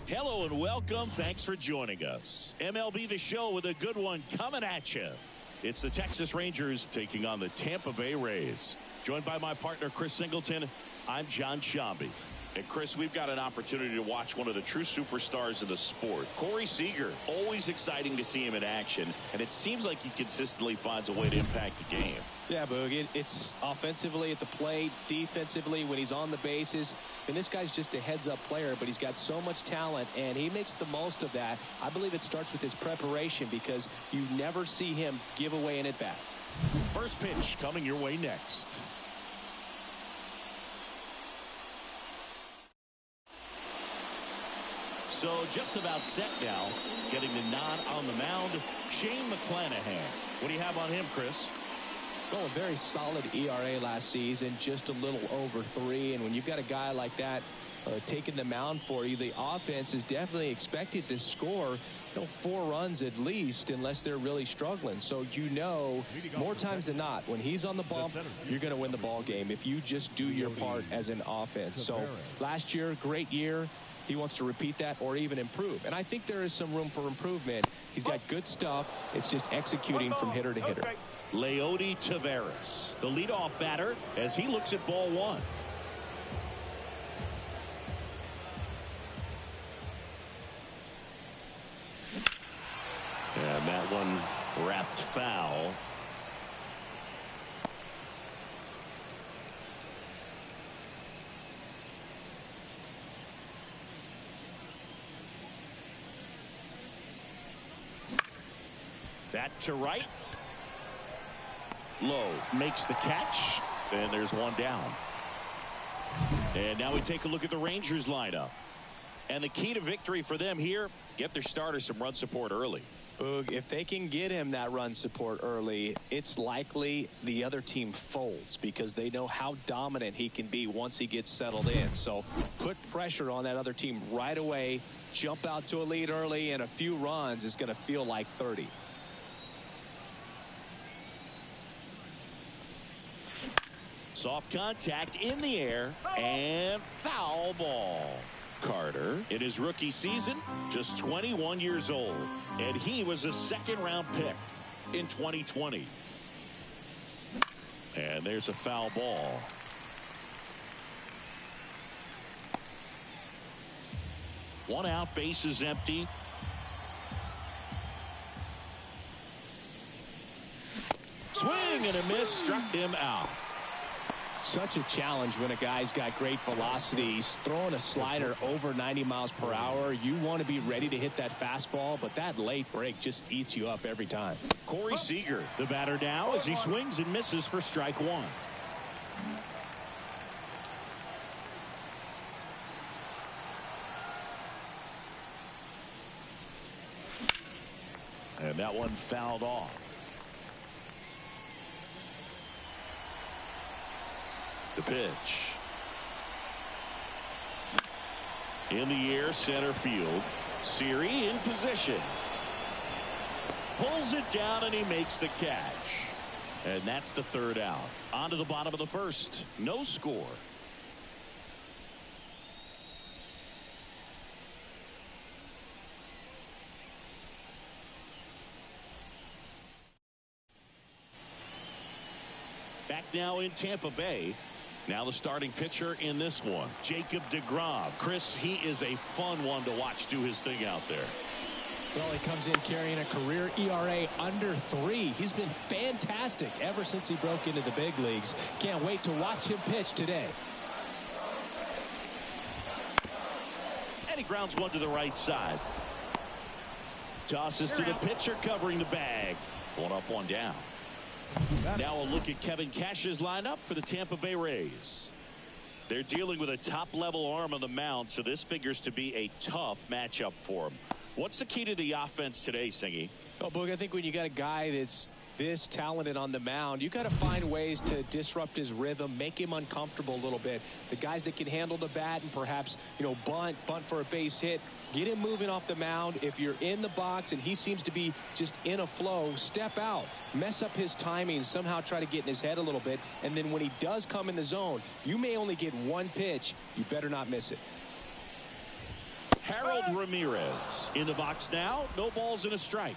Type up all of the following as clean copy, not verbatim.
Hello and welcome. Thanks for joining us. MLB The Show with a good one coming at you. It's the Texas Rangers taking on the Tampa Bay Rays. Joined by my partner, Chris Singleton, I'm John Shambi. And Chris, we've got an opportunity to watch one of the true superstars of the sport. Corey Seager, always exciting to see him in action. And it seems like he consistently finds a way to impact the game. Yeah, Boog, it's offensively at the plate, defensively when he's on the bases. And this guy's just a heads-up player, but he's got so much talent, and he makes the most of that. I believe it starts with his preparation because you never see him give away an at-bat. First pitch coming your way next. So just about set now, getting the nod on the mound, Shane McClanahan. What do you have on him, Chris? Well, a very solid ERA last season, just a little over 3. And when you've got a guy like that taking the mound for you, the offense is definitely expected to score 4 runs at least, unless they're really struggling. So more times than not, when he's on the bump, you're going to win the ball game if you just do your part as an offense. So last year, great year. He wants to repeat that or even improve. And I think there is some room for improvement. He's got good stuff. It's just executing from hitter to hitter. Leody Taveras, the leadoff batter, as he looks at ball 1. And that one wrapped foul. That to right. Low makes the catch, and there's one down. And now we take a look at the Rangers lineup. And the key to victory for them here, get their starter some run support early. Boog, if they can get him that run support early, it's likely the other team folds because they know how dominant he can be once he gets settled in. So put pressure on that other team right away, jump out to a lead early, and a few runs is going to feel like 30. Soft contact in the air and foul ball. Carter, in his rookie season, just 21 years old, and he was a second-round pick in 2020. And there's a foul ball. One out, base is empty. Swing and a miss, struck him out. Such a challenge when a guy's got great velocity. He's throwing a slider over 90 miles per hour. You want to be ready to hit that fastball, but that late break just eats you up every time. Corey Seager, the batter now, as he swings and misses for strike 1. And that one fouled off. The pitch. In the air, center field. Siri in position. Pulls it down and he makes the catch. And that's the third out. On to the bottom of the first. No score. Back now in Tampa Bay. Now the starting pitcher in this one, Jacob deGrom. Chris, he is a fun one to watch do his thing out there. Well, he comes in carrying a career ERA under 3. He's been fantastic ever since he broke into the big leagues. Can't wait to watch him pitch today. And he grounds one to the right side. Tosses to the pitcher covering the bag. One up, one down. Now a look at Kevin Cash's lineup for the Tampa Bay Rays. They're dealing with a top-level arm on the mound, so this figures to be a tough matchup for him. What's the key to the offense today, Singy? Well, Boog, I think when you got a guy that's this talented on the mound, you got to find ways to disrupt his rhythm, make him uncomfortable a little bit. The guys that can handle the bat and perhaps, bunt for a base hit, get him moving off the mound. If you're in the box and he seems to be just in a flow, step out, mess up his timing, somehow try to get in his head a little bit. And then when he does come in the zone, you may only get one pitch. You better not miss it. Harold Ramirez in the box now. No balls and a strike.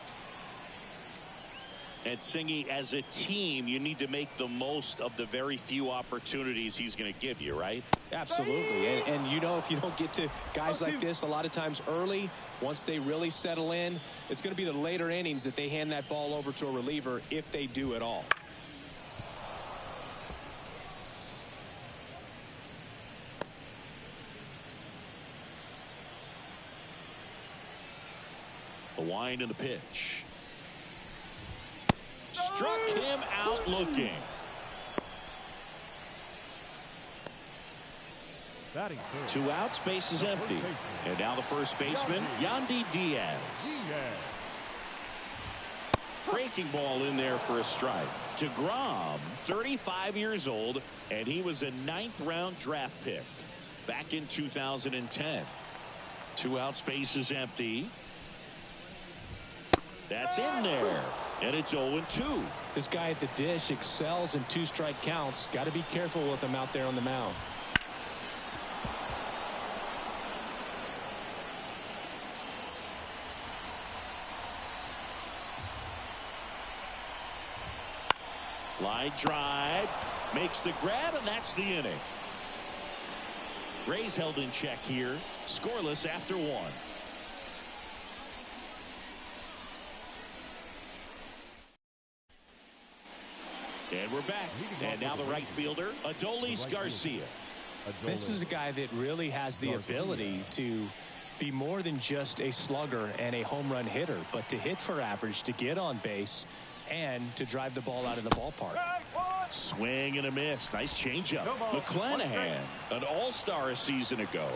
And Singy, as a team, you need to make the most of the very few opportunities he's going to give you, right? Absolutely. And you know, if you don't get to guys like this a lot of times early, once they really settle in, it's going to be the later innings that they hand that ball over to a reliever, if they do at all. The wind and the pitch. Struck him out looking. Two outs, base is empty. And now the first baseman, Yandy Diaz. Breaking ball in there for a strike. DeGrom, 35 years old, and he was a 9th-round draft pick back in 2010. Two outs, base is empty. That's in there. And it's 0-2. This guy at the dish excels in 2-strike counts. Got to be careful with him out there on the mound. Line drive. Makes the grab, and that's the inning. Rays held in check here. Scoreless after 1. And we're back. And now the right fielder, Adolis Garcia. This is a guy that really has the ability to be more than just a slugger and a home run hitter, but to hit for average, to get on base, and to drive the ball out of the ballpark. Swing and a miss. Nice changeup. McClanahan, an all-star a season ago.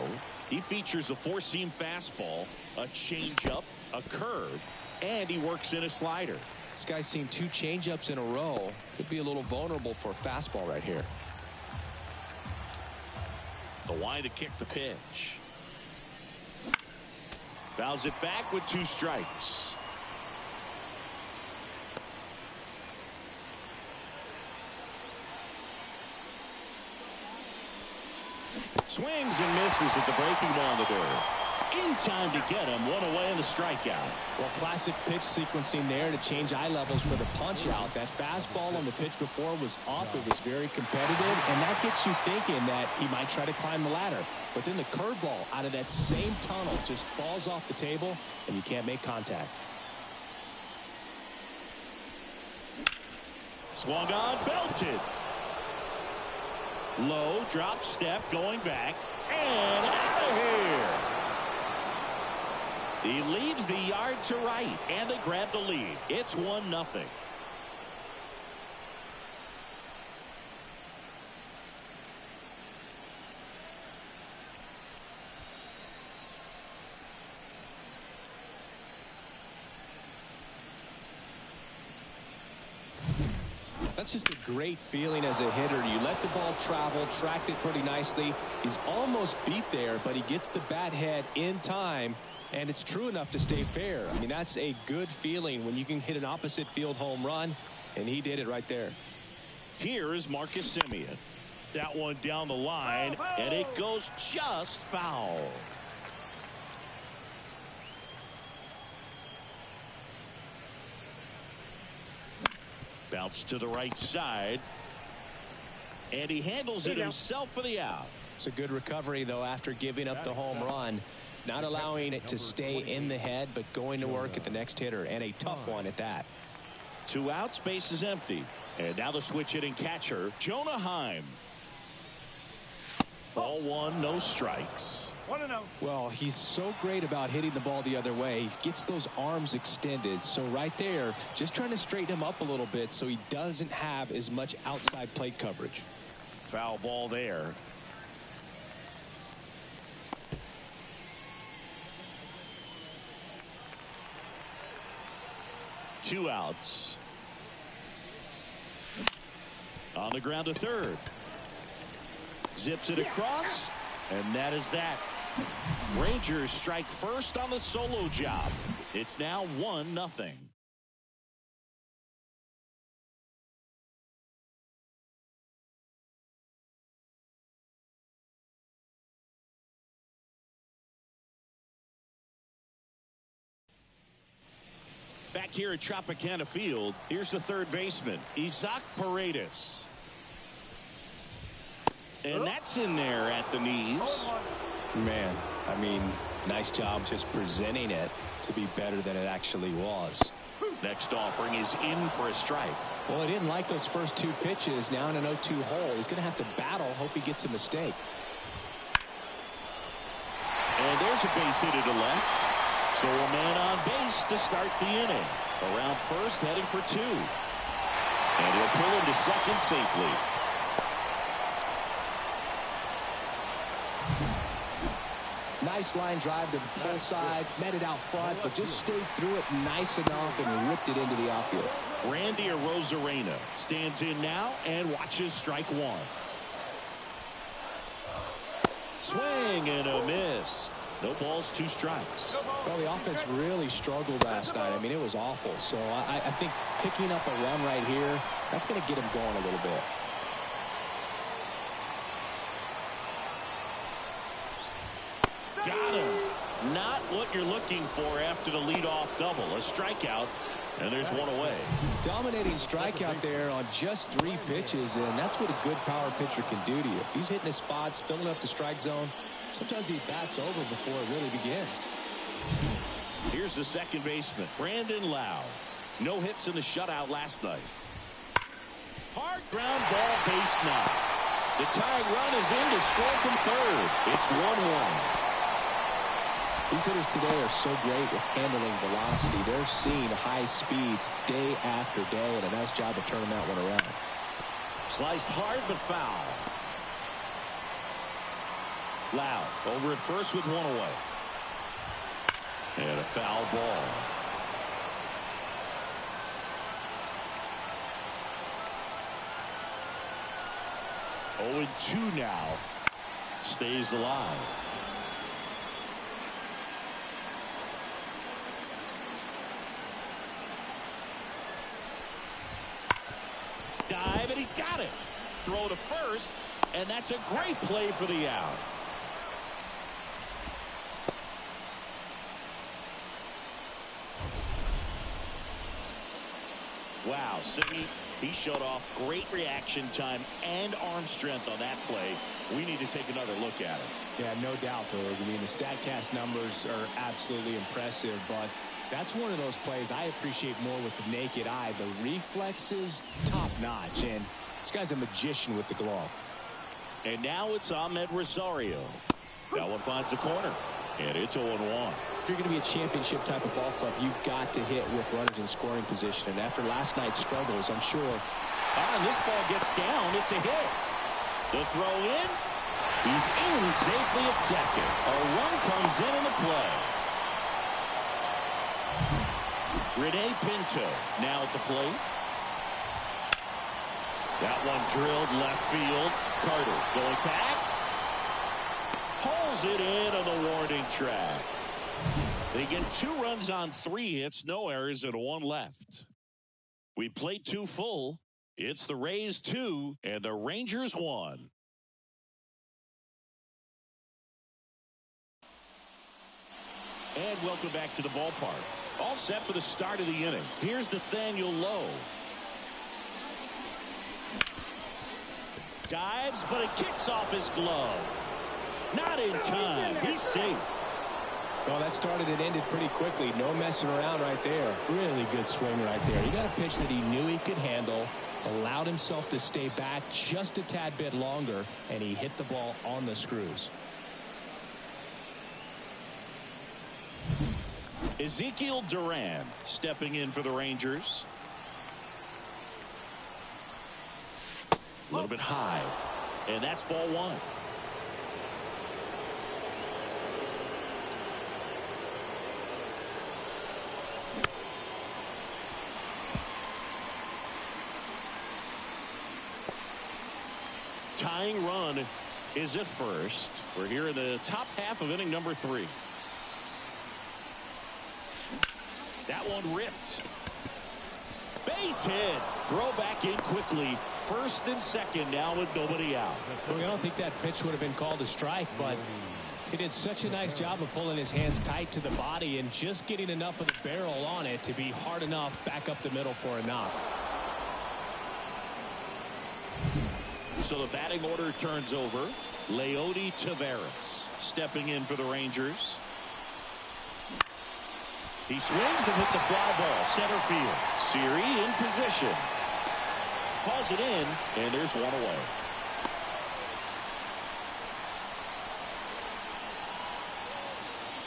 He features a 4-seam fastball, a changeup, a curve, and he works in a slider. This guy's seen 2 changeups in a row. Could be a little vulnerable for a fastball right here. The wind to kick the pitch. Fouls it back with 2 strikes. Swings and misses at the breaking ball in the dirt. In time to get him. 1 away in the strikeout. Well, classic pitch sequencing there to change eye levels for the punch out. That fastball on the pitch before was up. It was very competitive, and that gets you thinking that he might try to climb the ladder. But then the curveball out of that same tunnel just falls off the table, and you can't make contact. Swung on, belted. Low drop step going back, and out of here. He leaves the yard to right, and they grab the lead. It's 1-0. That's just a great feeling as a hitter. You let the ball travel, tracked it pretty nicely. He's almost beat there, but he gets the bat head in time, and it's true enough to stay fair. I mean, that's a good feeling when you can hit an opposite field home run, and he did it right there. Here's Marcus Semien. That one down the line, and it goes just foul. Bounce to the right side, and he handles it himself for the out. It's a good recovery, though, after giving up the home run. Not allowing it to stay in the head, but going to work at the next hitter, and a tough one at that. 2 outs, base is empty. And now the switch hitting catcher, Jonah Heim. Ball 1, no strikes. Well, he's so great about hitting the ball the other way. He gets those arms extended. So right there, just trying to straighten him up a little bit so he doesn't have as much outside plate coverage. Foul ball there. Two outs. On the ground to third. Zips it across, and that is that. Rangers strike first on the solo job. It's now 1-0. Back here at Tropicana Field, here's the third baseman, Isaac Paredes. And that's in there at the knees. Man, I mean, nice job just presenting it to be better than it actually was. Next offering is in for a strike. Well, he didn't like those first two pitches. Now in an 0-2 hole, he's going to have to battle, hope he gets a mistake. And there's a base hit to left. So a man on base to start the inning. Around first, heading for two. And he'll pull into second safely. Nice line drive to the pull side, met it out front, but just stayed through it nice enough and ripped it into the outfield. Randy Arozarena stands in now and watches strike one. Swing and a miss. No balls, two strikes. Well, the offense really struggled last night. I mean, it was awful. So I think picking up a run right here, that's going to get him going a little bit. Got him. Not what you're looking for after the leadoff double. A strikeout, and there's one away. Dominating strikeout there on just 3 pitches, and that's what a good power pitcher can do to you. If he's hitting his spots, filling up the strike zone, sometimes he bats over before it really begins. Here's the second baseman, Brandon Lau. No hits in the shutout last night. Hard ground ball, base knock. The tying run is in to score from third. It's 1-1. These hitters today are so great with handling velocity. They're seeing high speeds day after day, and a nice job of turning that one around. Sliced hard but foul. Lau over at first with one away. And a foul ball. Oh, and 2 now. Stays alive. Dive, and he's got it. Throw to first, and that's a great play for the out. Wow, Sidney, he showed off great reaction time and arm strength on that play. We need to take another look at it. Yeah, no doubt, Berg. I mean, the StatCast numbers are absolutely impressive, but that's one of those plays I appreciate more with the naked eye. The reflexes, top-notch, and this guy's a magician with the glove. And now it's Ahmed Rosario. That one finds the corner, and it's 0-1. If you're going to be a championship type of ball club, you've got to hit with runners in scoring position. And after last night's struggles, I'm sure. And this ball gets down. It's a hit. The throw in. He's in safely at second. A run comes in the play. Rene Pinto now at the plate. That one drilled left field. Carter going back. Pulls it in on the warning track. They get 2 runs on 3 hits, no errors, and 1 left. We played 2 full. It's the Rays 2 and the Rangers 1. And welcome back to the ballpark. All set for the start of the inning. Here's Nathaniel Lowe. Dives, but it kicks off his glove. Not in time. He's safe. Well, that started and ended pretty quickly. No messing around right there. Really good swing right there. He got a pitch that he knew he could handle, allowed himself to stay back just a tad bit longer, and he hit the ball on the screws. Ezekiel Duran stepping in for the Rangers. A little bit high, and that's ball 1. Tying run is at first. We're here in the top half of inning number 3. That one ripped. Base hit. Throw back in quickly. First and second now with nobody out. Well, I don't think that pitch would have been called a strike, but He did such a nice job of pulling his hands tight to the body and just getting enough of the barrel on it to be hard enough back up the middle for a knock. So the batting order turns over. Leody Taveras stepping in for the Rangers. He swings and hits a fly ball center field. Siri in position. Calls it in, and there's one away.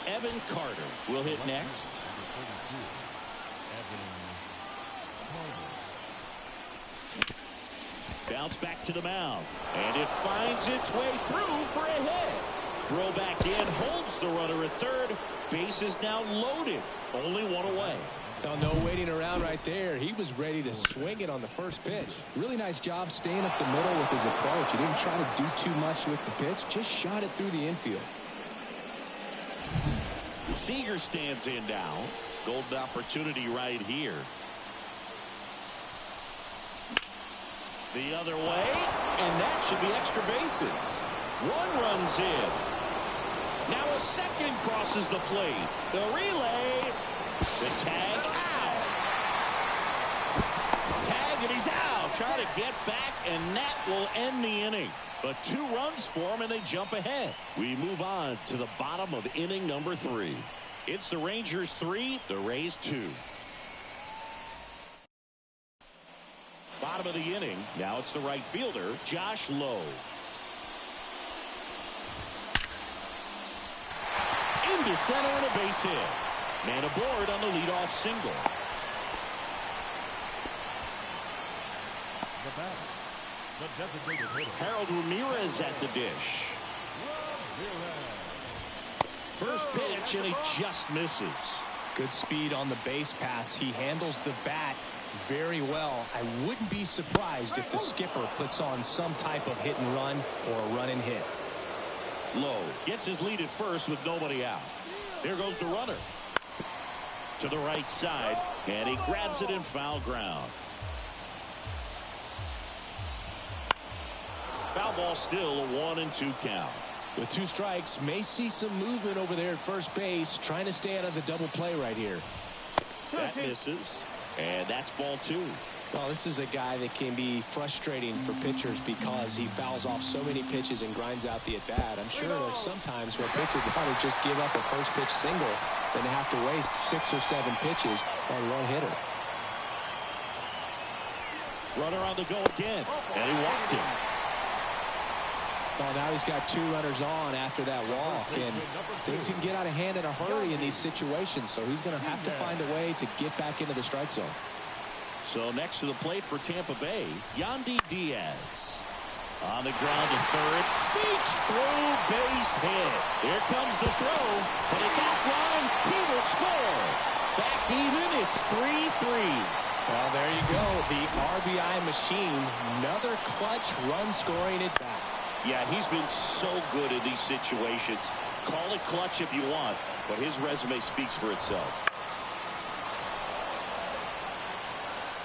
Evan Carter will hit next. Bounce back to the mound, and it finds its way through for a hit. Throw back in, holds the runner at third. Base is now loaded. Only one away. No waiting around right there. He was ready to swing it on the first pitch. Really nice job staying up the middle with his approach. He didn't try to do too much with the pitch. Just shot it through the infield. Seager stands in now. Golden opportunity right here. The other way, and that should be extra bases. One runs in. Now a second crosses the plate. The relay. The tag out. Tag, and he's out. Try to get back, and that will end the inning. But 2 runs for him, and they jump ahead. We move on to the bottom of inning number 3. It's the Rangers 3, the Rays 2. Bottom of the inning. Now it's the right fielder, Josh Lowe. Into center and a base hit. Man aboard on the leadoff single. Harold Ramirez at the dish. First pitch, and he just misses. Good speed on the base pass. He handles the bat very well. I wouldn't be surprised if the skipper puts on some type of hit and run or a run and hit. Lowe gets his lead at first with nobody out. There goes the runner. To the right side, and he grabs it in foul ground. Foul ball, still a 1-2 count. With 2 strikes, may see some movement over there at first base, trying to stay out of the double play right here. That misses, and that's ball 2. Well, this is a guy that can be frustrating for pitchers because he fouls off so many pitches and grinds out the at-bat. I'm sure there's some times where pitchers would rather just give up a first pitch single than have to waste 6 or 7 pitches on one hitter. Runner on the go again, and he walked him. Well, now he's got 2 runners on after that walk, and things can get out of hand in a hurry in these situations, so he's going to have to find a way to get back into the strike zone. So next to the plate for Tampa Bay, Yandy Diaz. On the ground to third. Sneaks through, base hit. Here comes the throw, but it's offline. He will score. Back even, it's 3-3. Well, there you go. The RBI machine. Another clutch run scoring at bat. Yeah, he's been so good in these situations. Call it clutch if you want, but his resume speaks for itself.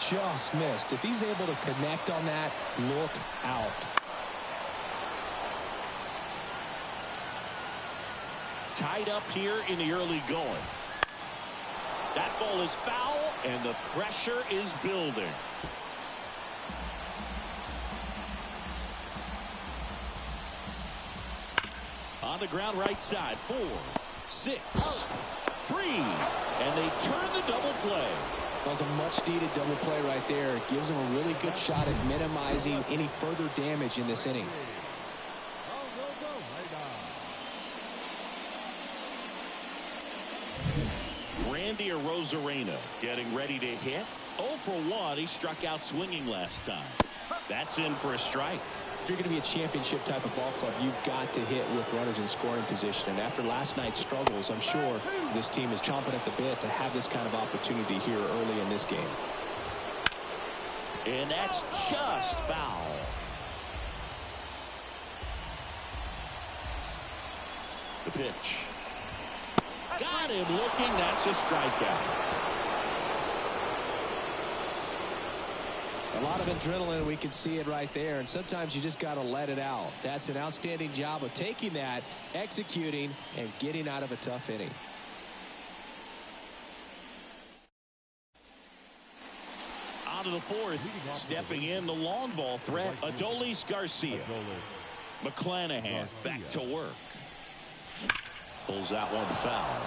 Just missed. If he's able to connect on that, look out. Tied up here in the early going. That ball is foul, and the pressure is building. On the ground right side, 4, 6, 3, and they turn the double play. That was a much-needed double play right there. It gives them a really good shot at minimizing any further damage in this inning. Randy Arozarena getting ready to hit. 0 for 1. He struck out swinging last time. That's in for a strike. If you're going to be a championship type of ball club, you've got to hit with runners in scoring position. And after last night's struggles, I'm sure this team is chomping at the bit to have this kind of opportunity here early in this game. And that's just foul. The pitch. Got him looking. That's a strikeout. A lot of adrenaline, we can see it right there, and sometimes you just got to let it out. That's an outstanding job of taking that, executing, and getting out of a tough inning. On to the fourth, stepping in the long ball threat, Adolis Garcia. McClanahan back to work. Pulls that one foul.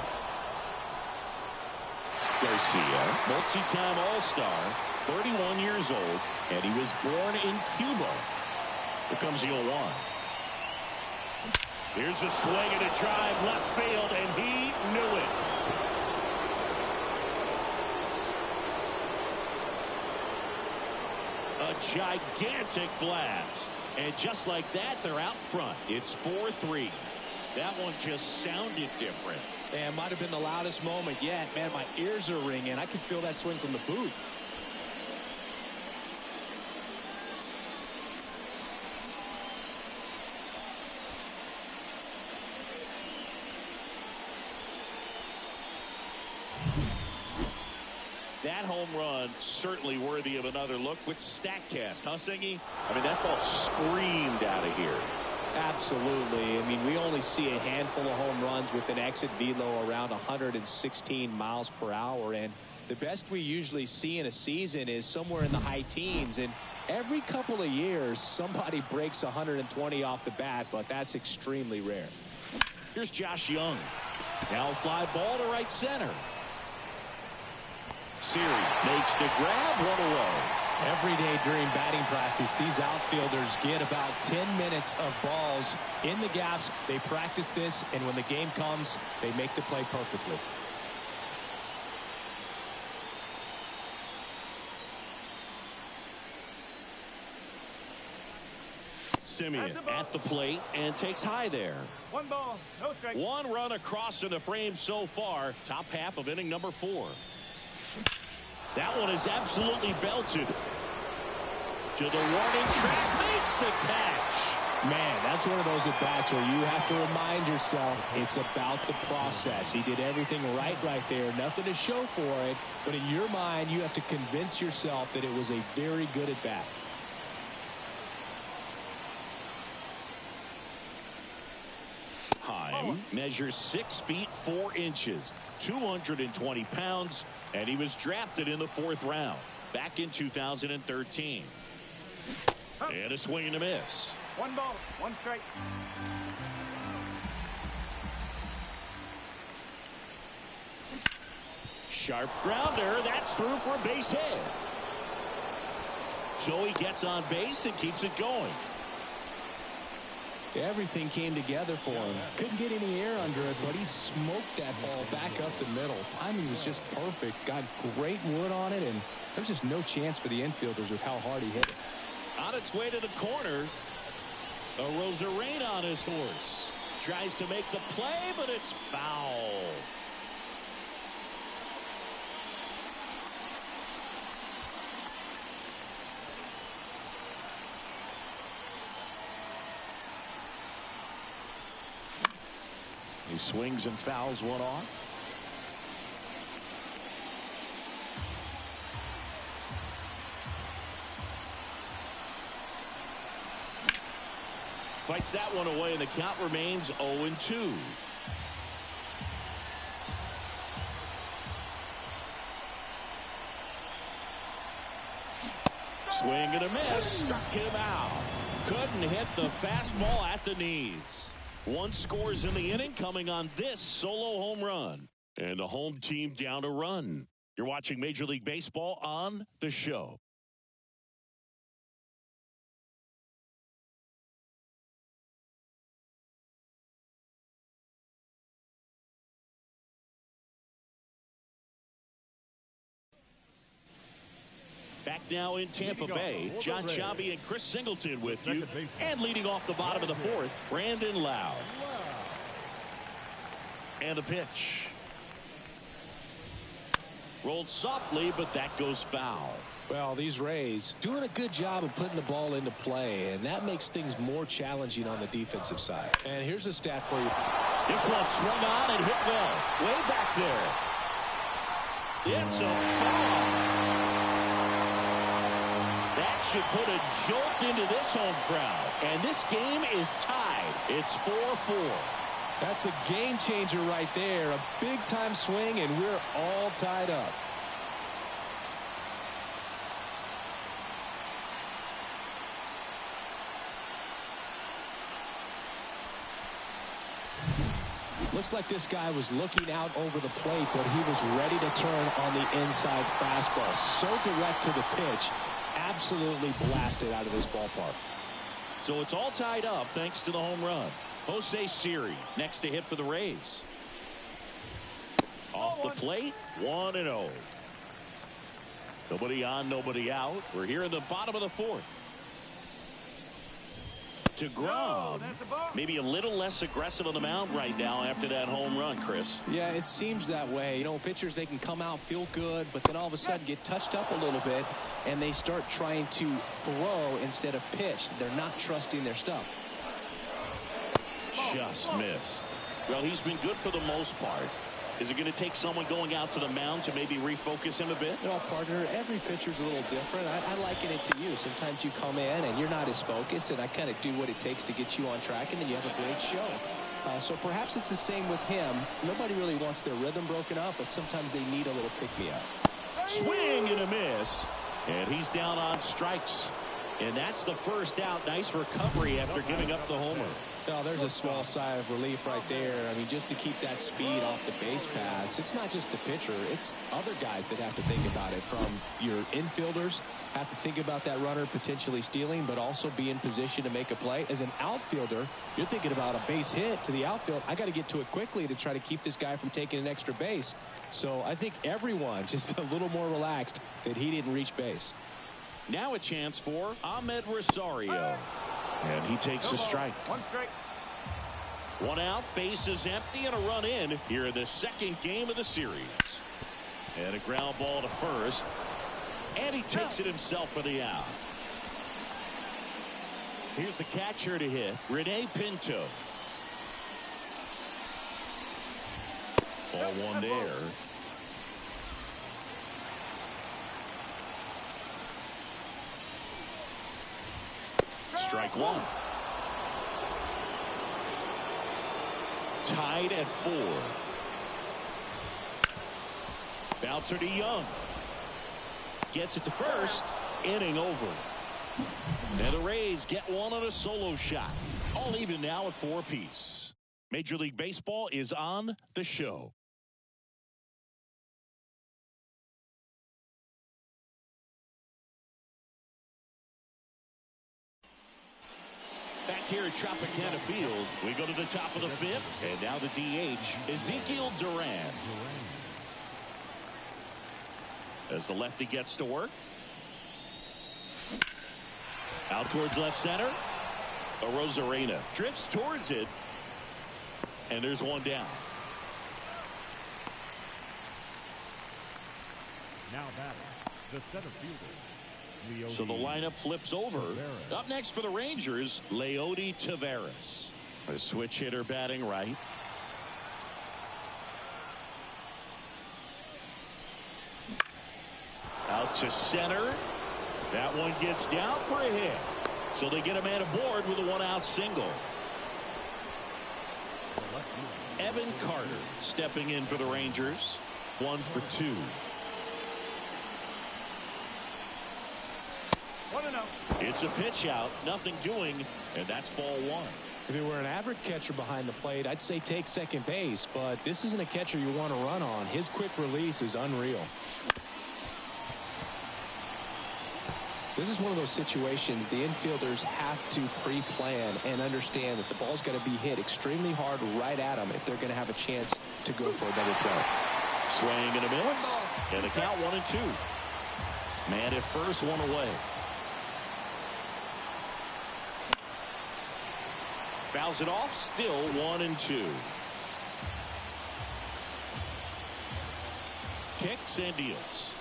Garcia, multi-time All-Star, 31 years old, and he was born in Cuba. Here comes the 0-1. Here's a swing and a drive left field, and he knew it. A gigantic blast. And just like that, they're out front. It's 4-3. That one just sounded different. Man, might have been the loudest moment yet. Man, my ears are ringing. I can feel that swing from the booth. That home run certainly worthy of another look with StatCast, huh, Singy? I mean, that ball screamed out of here. Absolutely. I mean, we only see a handful of home runs with an exit velo around 116 miles per hour, and the best we usually see in a season is somewhere in the high teens, and every couple of years somebody breaks 120 off the bat, but that's extremely rare. Here's Josh Young. Now fly ball to right center. Siri makes the grab, one away. Every day during batting practice, these outfielders get about 10 minutes of balls in the gaps. They practice this, and when the game comes, they make the play perfectly. Simeon at the plate and takes high there. 1 ball, no strike. One run across in the frame so far. Top half of inning number 4. That one is absolutely belted. To the warning track, makes the catch. Man, that's one of those at-bats where you have to remind yourself it's about the process. He did everything right there. Nothing to show for it. But in your mind, you have to convince yourself that it was a very good at-bat. Heim measures 6 feet 4 inches, 220 pounds, and he was drafted in the 4th round back in 2013. And a swing and a miss. 1 ball, 1 strike. Sharp grounder. That's through for a base hit. So he gets on base and keeps it going. Everything came together for him. Couldn't get any air under it, but he smoked that ball back up the middle. Timing was just perfect. Got great wood on it, and there's just no chance for the infielders with how hard he hit it. On its way to the corner. A Rosarena on his horse. Tries to make the play, but it's foul. He swings and fouls one off. Fights that one away, and the count remains 0-2. Swing and a miss. Struck him out. Couldn't hit the fastball at the knees. 1 scores in the inning, coming on this solo home run. And the home team down a run. You're watching Major League Baseball on The Show. Back now in Tampa Bay, John Sciambi and Chris Singleton with you. And leading off the bottom of the 4th, Brandon Lowe. And a pitch. Rolled softly, but that goes foul. Well, these Rays doing a good job of putting the ball into play, and that makes things more challenging on the defensive side. And here's a stat for you. This one swung on and hit well. Way back there. It's a ball. should put a jolt into this home crowd. And this game is tied. It's 4-4. That's a game changer right there. A big-time swing, and we're all tied up. Looks like this guy was looking out over the plate, but he was ready to turn on the inside fastball. So direct to the pitch. Absolutely blasted out of this ballpark. So it's all tied up thanks to the home run. Jose Siri next to hit for the Rays. Off the plate, 1-0. Nobody on, nobody out. We're here in the bottom of the fourth. DeGrom, maybe a little less aggressive on the mound right now after that home run, Chris. Yeah, it seems that way. You know, pitchers, they can come out, feel good, but then all of a sudden get touched up a little bit, and they start trying to throw instead of pitch. They're not trusting their stuff. Just missed. Well, he's been good for the most part. Is it going to take someone going out to the mound to maybe refocus him a bit? You know, partner, every pitcher's a little different. I liken it to you. Sometimes you come in and you're not as focused, and I kind of do what it takes to get you on track, and then you have a great show. So perhaps it's the same with him. Nobody really wants their rhythm broken up, but sometimes they need a little pick-me-up. Swing and a miss. And he's down on strikes. And that's the first out. Nice recovery after giving up the homer. Well, there's a small sigh of relief right there. I mean, just to keep that speed off the base pass, it's not just the pitcher. It's other guys that have to think about it. From your infielders, have to think about that runner potentially stealing, but also be in position to make a play. As an outfielder, you're thinking about a base hit to the outfield. I got to get to it quickly to try to keep this guy from taking an extra base. So I think everyone just a little more relaxed that he didn't reach base. Now a chance for Ahmed Rosario. And he takes a strike. 1 strike. 1 out, bases empty, and a run in here in the second game of the series. And a ground ball to first. And he takes it himself for the out. Here's the catcher to hit, Rene Pinto. Ball one there. Strike one. Tied at 4. Bouncer to Young. Gets it to first. Inning over. And the Rays get one on a solo shot. All even now at 4 apiece. Major League Baseball is on the show. Back here at Tropicana Field, we go to the top of the 5th, and now the DH, Ezekiel Duran. As the lefty gets to work. Out towards left center. Arozarena drifts towards it, and there's one down. Now batting, the center fielder. So the lineup flips over. Up next for the Rangers, Leody Taveras. A switch hitter batting right. Out to center. That one gets down for a hit. So they get a man aboard with a 1-out single. Evan Carter stepping in for the Rangers. 1 for 2. 1-0. It's a pitch out, nothing doing, and that's ball 1. If it were an average catcher behind the plate, I'd say take second base, but this isn't a catcher you want to run on. His quick release is unreal. This is one of those situations the infielders have to pre-plan and understand that the ball's got to be hit extremely hard right at them if they're going to have a chance to go for a double play. Swing and a miss, and the count 1-2. Man at first, 1 away. Fouls it off, still 1-2. Kicks and deals.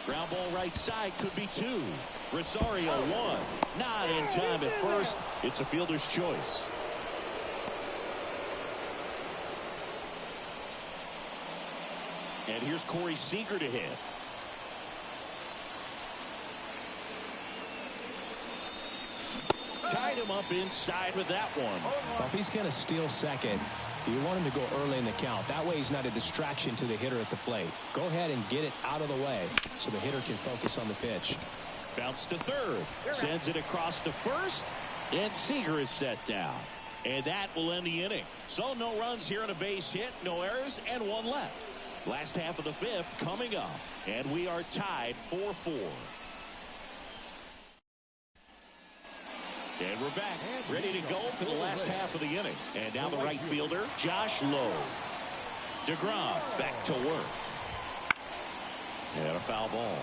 Ground ball right side, could be 2. Rosario 1. Not in time at first. It's a fielder's choice. And here's Corey Seager to hit. him up inside with that one. Well, if he's going to steal second, you want him to go early in the count. That way he's not a distraction to the hitter at the plate. Go ahead and get it out of the way so the hitter can focus on the pitch. Bounce to third. Sends it across to first. And Seager is set down. And that will end the inning. So no runs here on a base hit, no errors, and one left. Last half of the fifth coming up. And we are tied 4-4. And we're back, ready to go for the last half of the inning. And now the right fielder, Josh Lowe. DeGrom back to work. And a foul ball.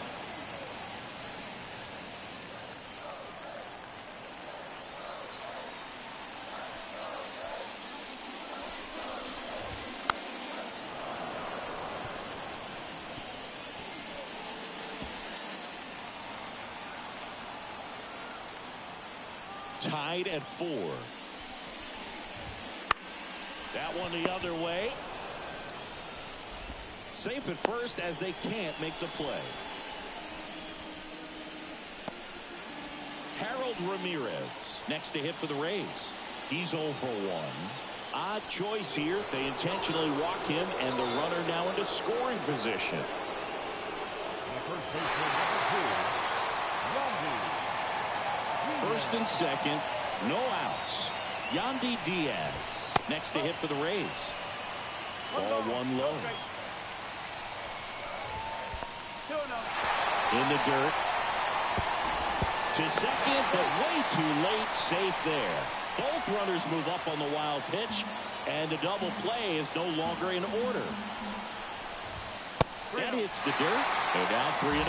Tied at 4. That one the other way. Safe at first as they can't make the play. Harold Ramirez next to hit for the Rays. He's 0 for 1. Odd choice here. They intentionally walk him, and the runner now into scoring position. First baseman number 2. First and second, no outs. Yandy Diaz next to hit for the Rays. Ball one low. In the dirt. To second, but way too late. Safe there. Both runners move up on the wild pitch, and the double play is no longer in order. That hits the dirt, and now 3-0.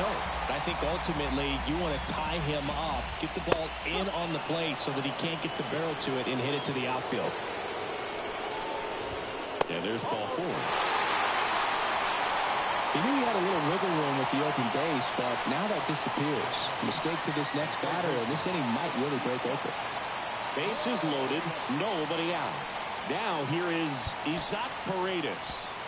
I think ultimately you want to tie him up, get the ball in on the plate so that he can't get the barrel to it and hit it to the outfield. And there's ball 4. He knew he had a little wiggle room with the open base, but now that disappears. Mistake to this next batter, and this inning might really break open. Bases loaded, nobody out. Now here is Isaac Paredes.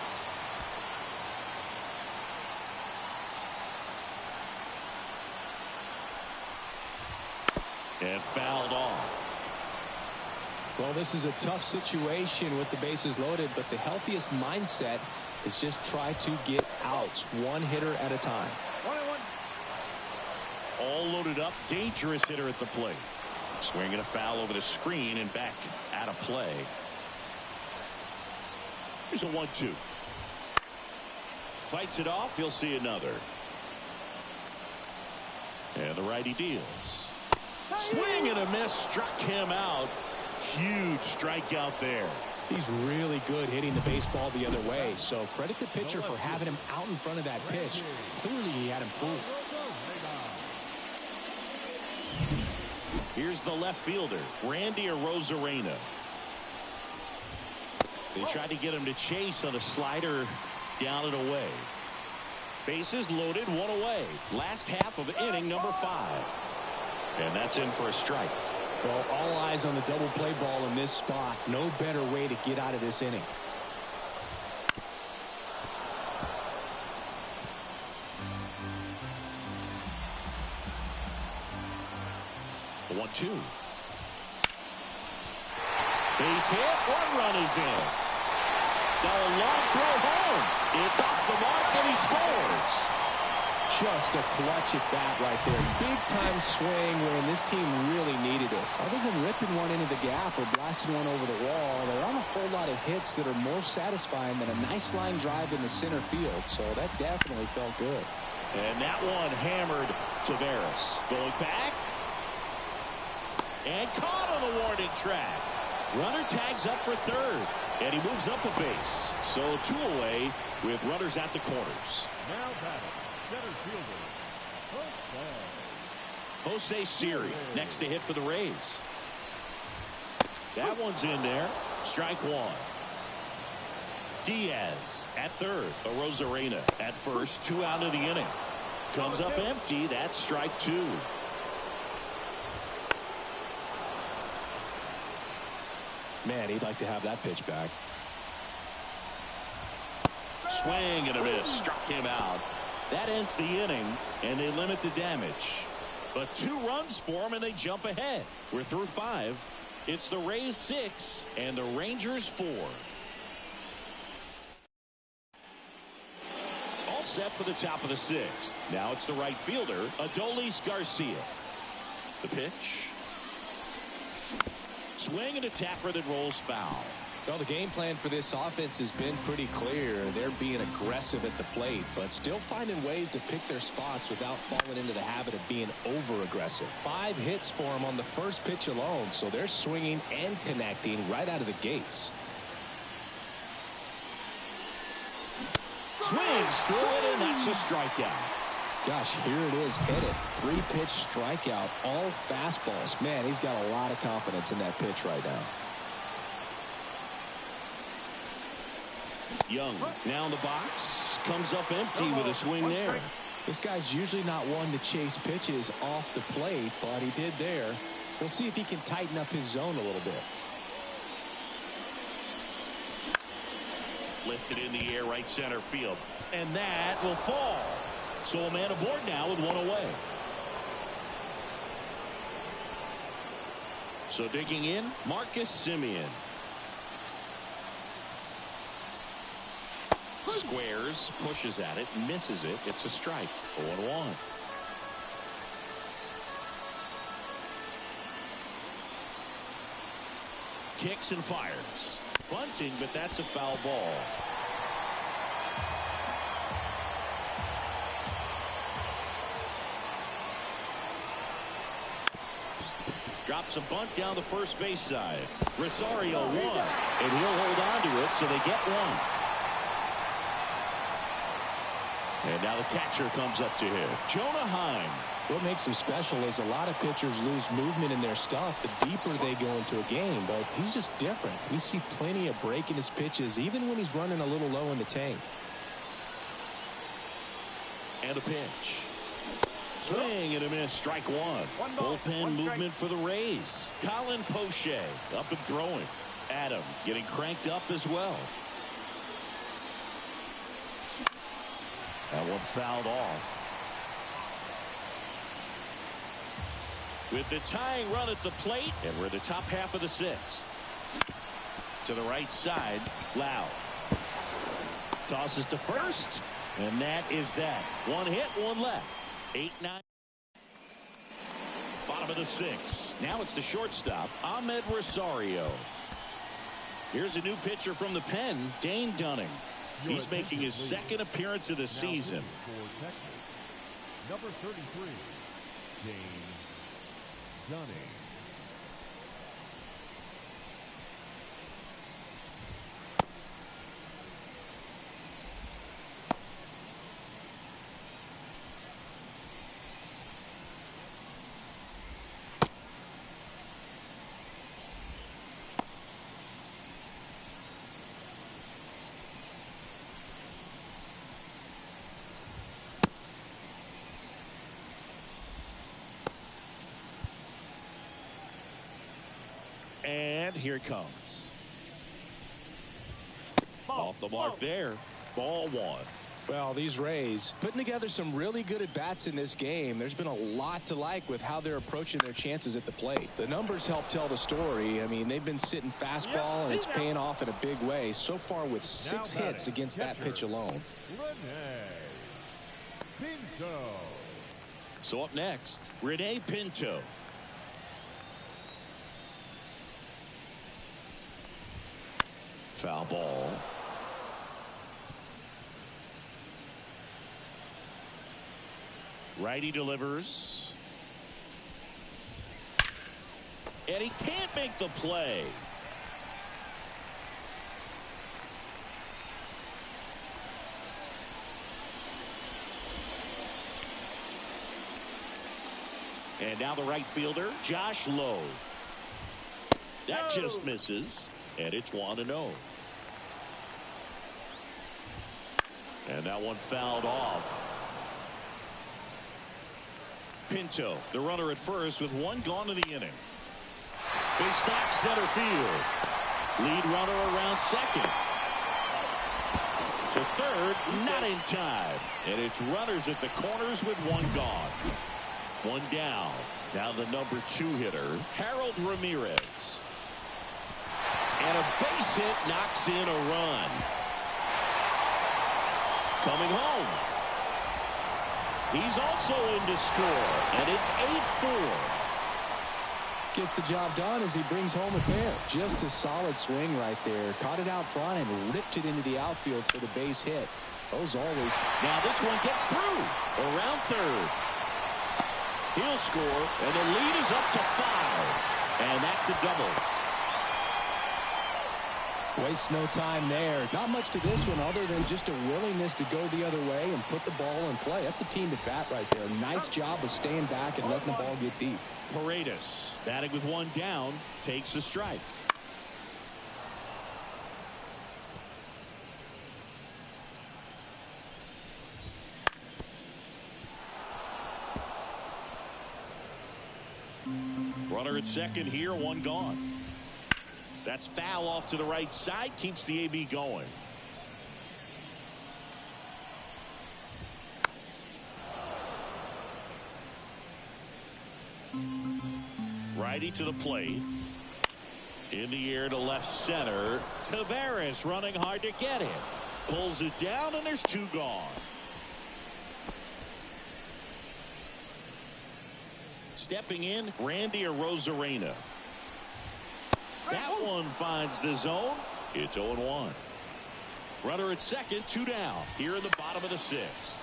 And fouled off. Well, this is a tough situation with the bases loaded, but the healthiest mindset is just try to get outs, one hitter at a time. 1-1. All loaded up, dangerous hitter at the plate. Swinging a foul over the screen and back out of play. Here's a 1-2. Fights it off, he'll see another. And the righty deals. Swing and a miss, struck him out. Huge strikeout there. He's really good hitting the baseball the other way, so credit the pitcher for having him out in front of that pitch. Clearly he had him fooled. Here's the left fielder, Randy Arozarena. They tried to get him to chase on a slider down and away. Bases loaded, one away. Last half of inning number 5. And that's in for a strike. Well, all eyes on the double play ball in this spot. No better way to get out of this inning. The 1-2. Base hit. One run is in. Now a long throw home. It's off the mark and he scores. Just a clutch at bat right there. Big time swing when this team really needed it. Other than ripping one into the gap or blasting one over the wall, there aren't a whole lot of hits that are more satisfying than a nice line drive in the center field. So that definitely felt good. And that one hammered Taveras. Going back. And caught on the warning track. Runner tags up for third. And he moves up a base. So 2 away with runners at the corners. Now batting, center fielder, Jose Siri next to hit for the Rays. That one's in there. Strike 1. Diaz at third. Arozarena at first. 2 out of the inning. Comes up empty. That's strike 2. Man, he'd like to have that pitch back. Swing and a miss. Struck him out. That ends the inning, and they limit the damage. But 2 runs for them, and they jump ahead. We're through 5. It's the Rays 6 and the Rangers 4. All set for the top of the 6th. Now it's the right fielder, Adolis Garcia. The pitch. Swing and a tapper that rolls foul. Well, the game plan for this offense has been pretty clear. They're being aggressive at the plate, but still finding ways to pick their spots without falling into the habit of being over-aggressive. 5 hits for them on the first pitch alone, so they're swinging and connecting right out of the gates. Swings through it, and that's a strikeout. Gosh, here it is, hit it. 3-pitch strikeout, all fastballs. Man, he's got a lot of confidence in that pitch right now. Young now in the box, comes up empty with a swing there. This guy's usually not one to chase pitches off the plate, but he did there. We'll see if he can tighten up his zone a little bit. Lifted in the air, right center field, and that will fall. So a man aboard now with 1 away. So digging in, Marcus Semien. Squares, pushes at it, misses it. It's a strike. 0-1. Kicks and fires. Bunting, but that's a foul ball. Drops a bunt down the first base side. Rosario 1, and he'll hold on to it, so they get 1. And now the catcher comes up to him, Jonah Heim. What makes him special is a lot of pitchers lose movement in their stuff the deeper they go into a game, but he's just different. We see plenty of breaking his pitches even when he's running a little low in the tank. And a pitch. Swing and a miss, strike 1. Bullpen movement for the Rays. Colin Poche up and throwing. Adam getting cranked up as well. That one fouled off. With the tying run at the plate, and we're in the top half of the 6th. To the right side, Lau. Tosses to first, and that is that. 1 hit, 1 left. 8-9. Bottom of the 6th. Now it's the shortstop, Ahmed Rosario. Here's a new pitcher from the pen, Dane Dunning. He's making his 2nd appearance of the season. For Texas, number 33, Dane Dunning. And here it comes. Off the mark there. Ball 1. Well, these Rays putting together some really good at-bats in this game. There's been a lot to like with how they're approaching their chances at the plate. The numbers help tell the story. I mean, they've been sitting fastball, and it's paying off in a big way so far with 6 hits against that pitch alone. Pinto. So up next, Rene Pinto. Foul ball. Righty delivers. And he can't make the play. And now the right fielder, Josh Lowe. That just misses. And it's 1-0. And that one fouled off. Pinto, the runner at first with 1 gone in the inning. Big stack center field. Lead runner around second. To third, not in time. And it's runners at the corners with 1 gone. One down. Now the number 2 hitter, Harold Ramirez. And a base hit knocks in a run. Coming home. He's also in to score, and it's 8-4. Gets the job done as he brings home a pair. Just a solid swing right there. Caught it out front and ripped it into the outfield for the base hit. Those always. Now this one gets through. Around third. He'll score, and the lead is up to 5. And that's a double. Wastes no time there. Not much to this one other than just a willingness to go the other way and put the ball in play. That's a team at bat right there. Nice job of staying back and letting the ball get deep. Paredes, batting with 1 down, takes a strike. Runner at second here, 1 gone. That's foul off to the right side, keeps the AB going. Righty to the plate. In the air to left center. Tavares running hard to get it. Pulls it down, and there's 2 gone. Stepping in, Randy Arozarena. That one finds the zone. It's 0-1. Runner at second, 2 down. Here in the bottom of the 6th.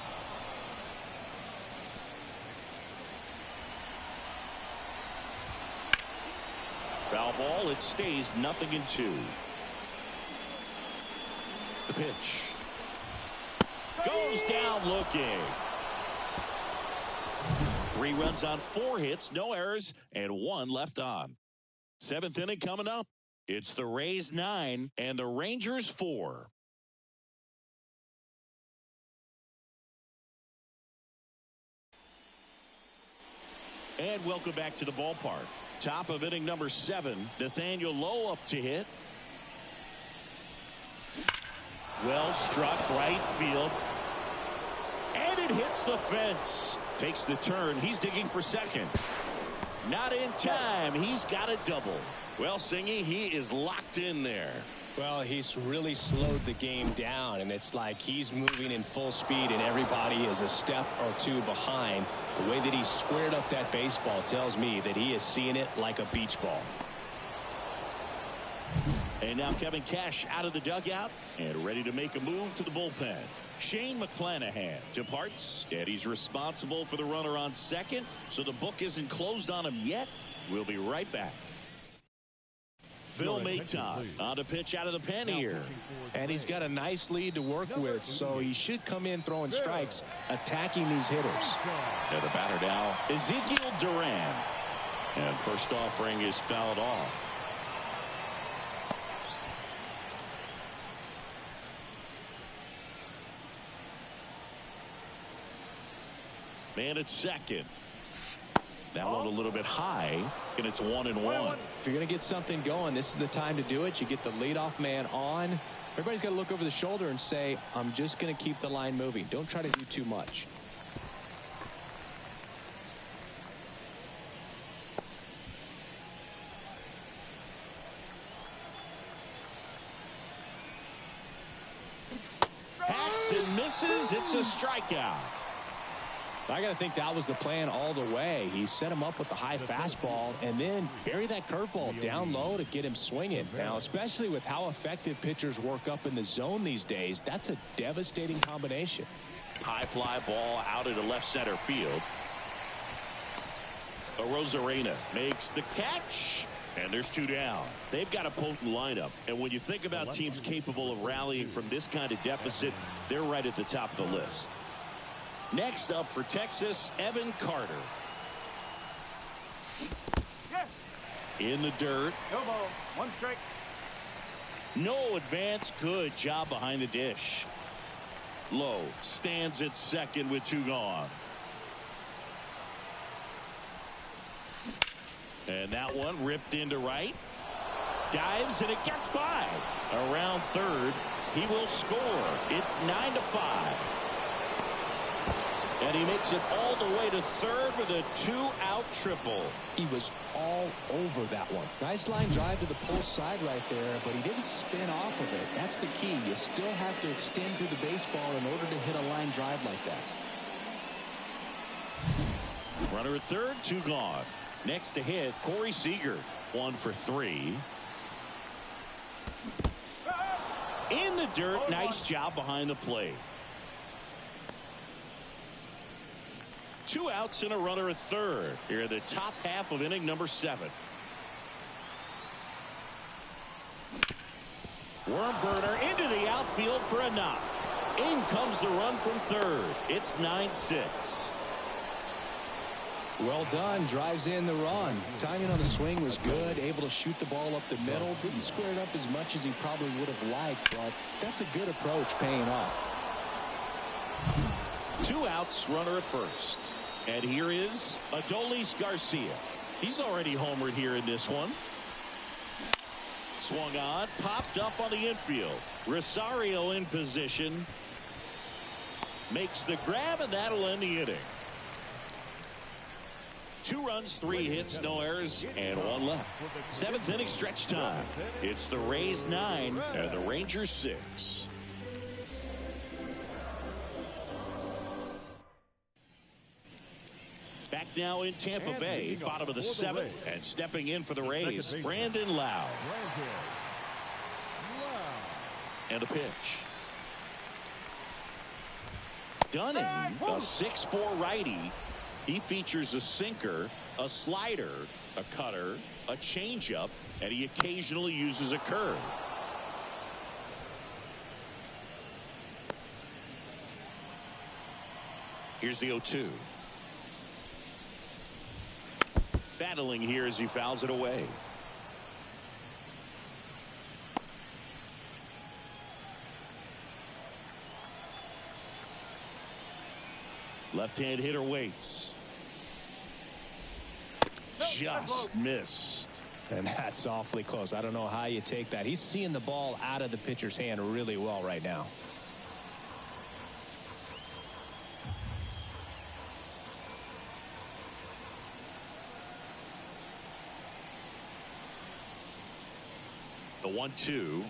Foul ball. It stays 0-2. The pitch. Goes down looking. 3 runs on 4 hits, no errors, and 1 left on. 7th inning coming up. It's the Rays 9 and the Rangers 4. And welcome back to the ballpark. Top of inning number 7. Nathaniel Lowe up to hit. Well struck right field. And it hits the fence. Takes the turn. He's digging for second. Not in time. He's got a double. Well, Singy, he is locked in there. Well, he's really slowed the game down, and it's like he's moving in full speed, and everybody is a step or 2 behind. The way that he squared up that baseball tells me that he is seeing it like a beach ball. And now Kevin Cash out of the dugout and ready to make a move to the bullpen. Shane McClanahan departs, and he's responsible for the runner on second, so the book isn't closed on him yet. We'll be right back. Phil Maton on to pitch out of the pen here. And he's got a nice lead to work with, so he should come in throwing strikes, attacking these hitters. And the batter now, Ezekiel Duran. And first offering is fouled off. Man at second. That one a little bit high, and it's 1-1. If you're going to get something going, this is the time to do it. You get the leadoff man on. Everybody's got to look over the shoulder and say, I'm just going to keep the line moving. Don't try to do too much. Hacks and misses. It's a strikeout. I got to think that was the plan all the way. He set him up with the high fastball and then bury that curveball down low to get him swinging. Now, especially with how effective pitchers work up in the zone these days, that's a devastating combination. High fly ball out into left center field. Arozarena makes the catch, and there's 2 down. They've got a potent lineup, and when you think about teams capable of rallying from this kind of deficit, they're right at the top of the list. Next up for Texas, Evan Carter. Yes. In the dirt. No ball. 1 strike. No advance. Good job behind the dish. Lowe stands at second with 2 gone. And that one ripped into right. Dives, and it gets by. Around third. He will score. It's 9-5. And he makes it all the way to third with a 2-out triple. He was all over that one. Nice line drive to the pull side right there, but he didn't spin off of it. That's the key. You still have to extend through the baseball in order to hit a line drive like that. Runner at third, 2 gone. Next to hit, Corey Seager, 1 for 3. In the dirt, nice job behind the plate. 2 outs and a runner at third. Here are the top half of inning number 7. Worm burner into the outfield for a knock. In comes the run from third. It's 9-6. Well done. Drives in the run. Timing on the swing was good. Able to shoot the ball up the middle. Didn't square it up as much as he probably would have liked, but that's a good approach paying off. 2 outs, runner at first. And here is Adolis Garcia. He's already homered here in this one. Swung on, popped up on the infield. Rosario in position. Makes the grab, and that'll end the inning. 2 runs, 3 hits, no errors, and 1 left. 7th inning stretch time. It's the Rays 9 and the Rangers 6. Back now in Tampa Bay, bottom of the 7th, and stepping in for the Rays, Brandon Lau. And a pitch. Dunning, a 6'4" righty. He features a sinker, a slider, a cutter, a changeup, and he occasionally uses a curve. Here's the 0-2. Battling here as he fouls it away. Left-hand hitter waits. Just missed. And that's awfully close. I don't know how you take that. He's seeing the ball out of the pitcher's hand really well right now. The 1-2.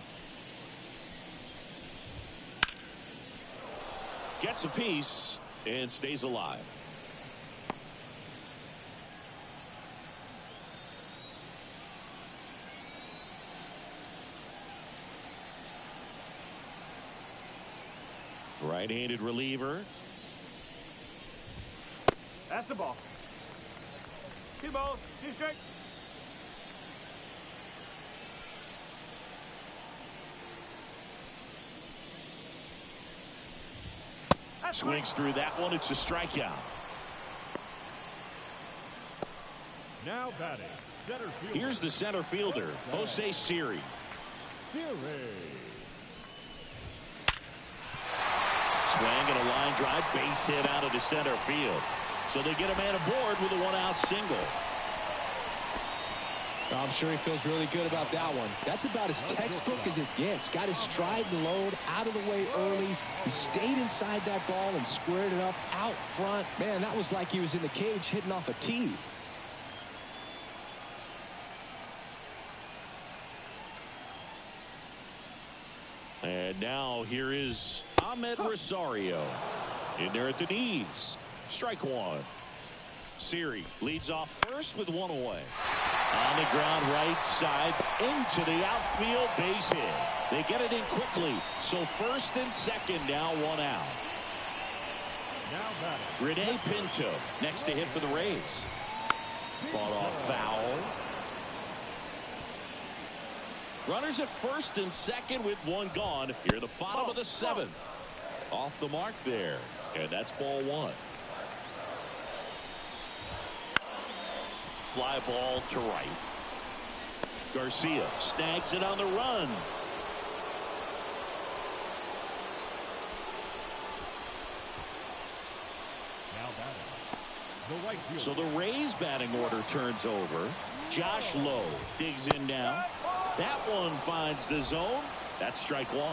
Gets a piece and stays alive. Right-handed reliever. That's the ball. 2 balls, 2 strikes. Swings through that one. It's a strikeout. Now batting, center fielder. Here's the center fielder, Jose Siri. Swing and a line drive, base hit out of the center field. So they get a man aboard with a 1-out single. I'm sure he feels really good about that one. That's about as textbook as it gets. Got his stride and load out of the way early. He stayed inside that ball and squared it up out front. Man, that was like he was in the cage hitting off a tee. And now here is Ahmed Rosario. In there at the knees. Strike 1. Siri leads off first with 1 away. On the ground right side into the outfield, base hit. They get it in quickly. So first and second now 1 out. Rene Pinto next to hit for the Rays. Fought off foul. Runners at first and second with 1 gone. Here the bottom of the 7th. Off the mark there. And that's ball 1. Fly ball to right. Garcia snags it on the run. So the Rays batting order turns over. Josh Lowe digs in now. That one finds the zone. That's strike 1.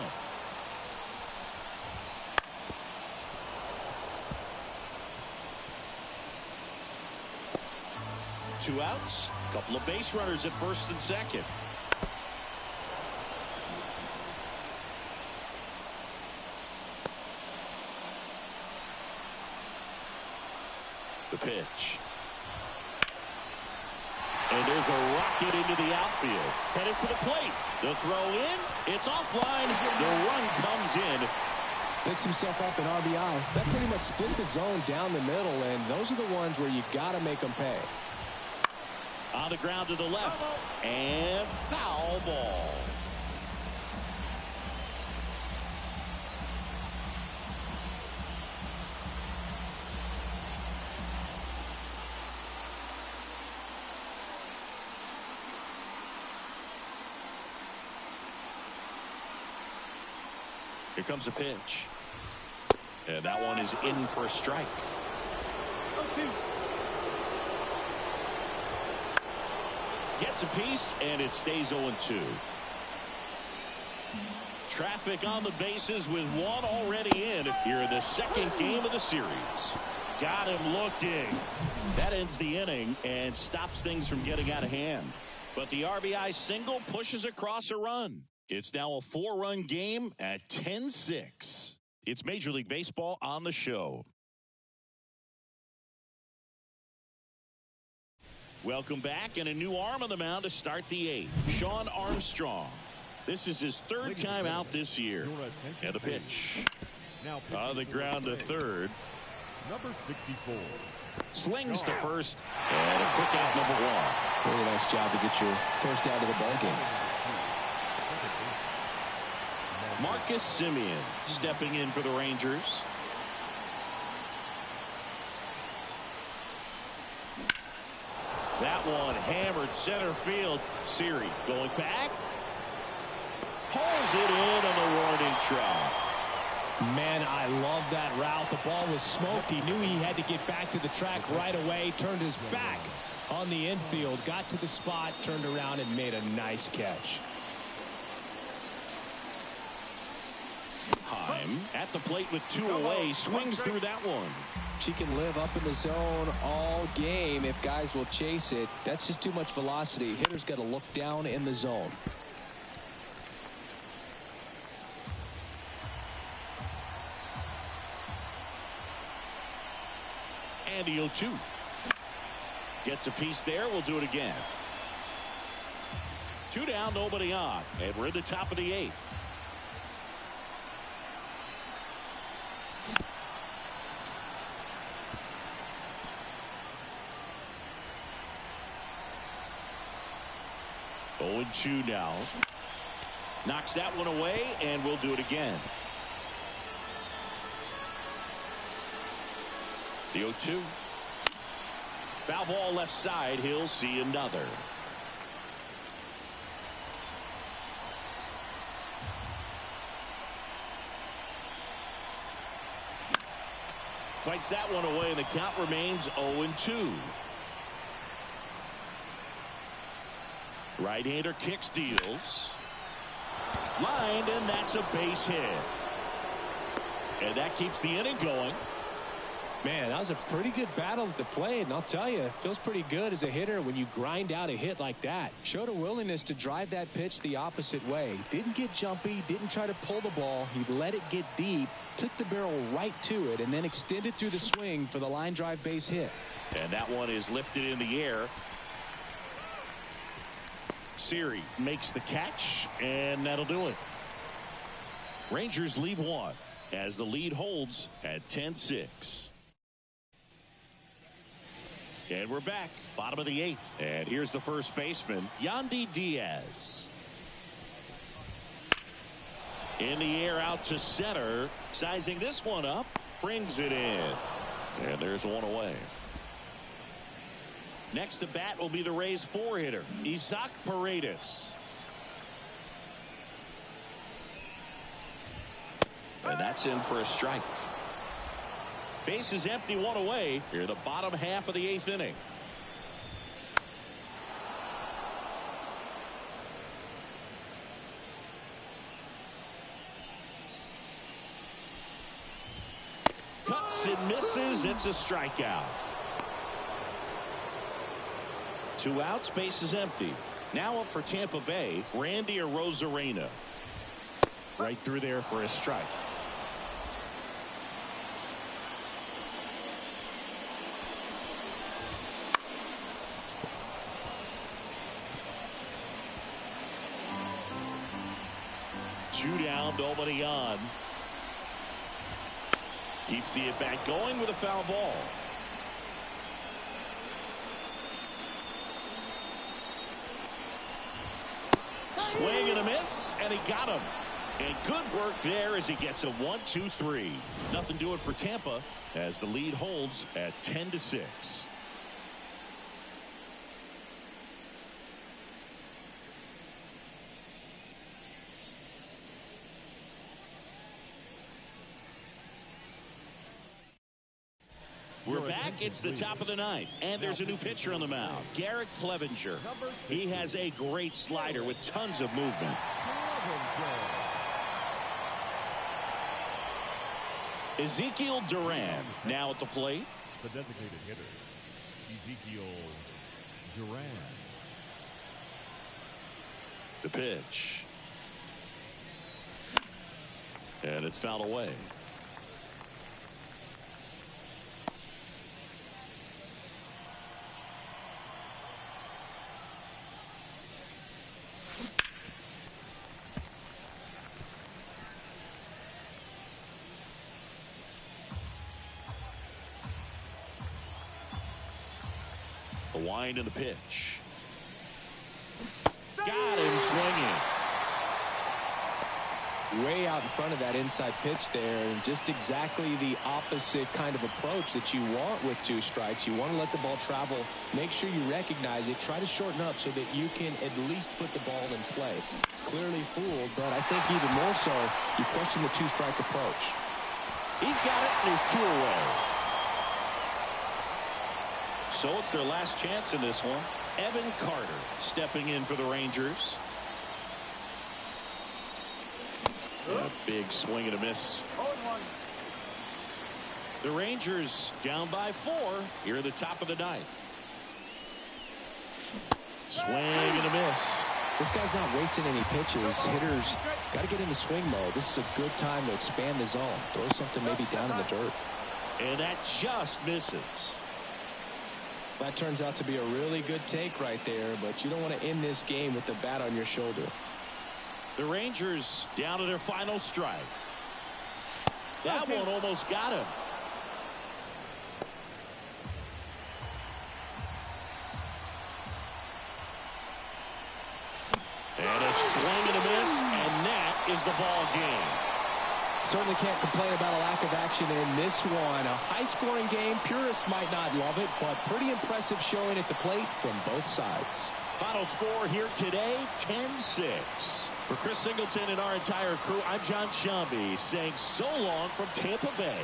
2 outs. A couple of base runners at first and second. The pitch. And there's a rocket into the outfield. Headed for the plate. The throw in. It's offline. The run comes in. Picks himself up an RBI. That pretty much split the zone down the middle, and those are the ones where you got to make them pay. On the ground to the left. And foul ball. Here comes a pitch. And that one is in for a strike. Gets a piece, and it stays 0-2. Traffic on the bases with one already in here in the second game of the series. Got him looking. That ends the inning and stops things from getting out of hand. But the RBI single pushes across a run. It's now a 4-run game at 10-6. It's Major League Baseball on the show. Welcome back, and a new arm on the mound to start the 8th. Sean Armstrong. This is his 3rd time out this year. And the pitch. On the ground to third. Number 64. Slings to first. And a quick out, number 1. Really nice job to get your first out of the ball game. Marcus Semien stepping in for the Rangers. That one hammered center field. Siri going back. Pulls it in on the warning track. Man, I love that route. The ball was smoked. He knew he had to get back to the track right away. Turned his back on the infield. Got to the spot, turned around, and made a nice catch. Heim at the plate with 2 away. Swings through that one. She can live up in the zone all game if guys will chase it. That's just too much velocity. Hitter's got to look down in the zone. And the 0-2. Gets a piece there. We'll do it again. 2 down, nobody on. And we're in the top of the 8th. Oh, 2 now. Knocks that one away, and we'll do it again. The 0-2. Foul ball left side. He'll see another. Fights that one away, and the count remains 0-2. Right-hander kicks, deals. Lined, and that's a base hit. And that keeps the inning going. Man, that was a pretty good battle at the plate, and I'll tell you, it feels pretty good as a hitter when you grind out a hit like that. Showed a willingness to drive that pitch the opposite way. Didn't get jumpy, didn't try to pull the ball. He let it get deep, took the barrel right to it, and then extended through the swing for the line drive base hit. And that one is lifted in the air. Siri makes the catch, and that'll do it. Rangers lead 1 as the lead holds at 10-6. And we're back, bottom of the 8th. And here's the first baseman, Yandy Diaz. In the air out to center. Sizing this one up, brings it in. And there's one away. Next to bat will be the Rays 4-hitter, Isaac Paredes. And that's in for a strike. Base is empty, 1 away. Here the bottom half of the 8th inning. Cuts and misses. It's a strikeout. 2 outs, base is empty. Now up for Tampa Bay, Randy Arozarena. Right through there for a strike. Two down, nobody on. Keeps the at-bat going with a foul ball. Swing and a miss, and he got him. And good work there as he gets a 1-2-3. Nothing doing for Tampa as the lead holds at 10-6. We're back. It's the top of the ninth, and there's a new pitcher on the mound, Garrett Clevenger. He has a great slider with tons of movement. Ezekiel Duran now at the plate. The designated hitter, Ezekiel Duran. The pitch. And it's fouled away. The wind and the pitch. Got him swinging. Way out in front of that inside pitch there, and just exactly the opposite kind of approach that you want with 2 strikes. You want to let the ball travel, make sure you recognize it, try to shorten up so that you can at least put the ball in play. Clearly fooled, but I think even more so, you question the 2-strike approach. He's got it, and he's 2 away. So it's their last chance in this one. Evan Carter stepping in for the Rangers. A big swing and a miss. The Rangers down by 4 here at the top of the ninth. Swing and a miss. This guy's not wasting any pitches. Hitters got to get in the swing mode. This is a good time to expand the zone. Throw something maybe down in the dirt. And that just misses. That turns out to be a really good take right there, but you don't want to end this game with the bat on your shoulder. The Rangers down to their final strike. That one almost got him. And a swing and a miss, and that is the ball game. Certainly can't complain about a lack of action in this one. A high-scoring game. Purists might not love it, but pretty impressive showing at the plate from both sides. Final score here today, 10-6. For Chris Singleton and our entire crew, I'm John Shambi saying so long from Tampa Bay.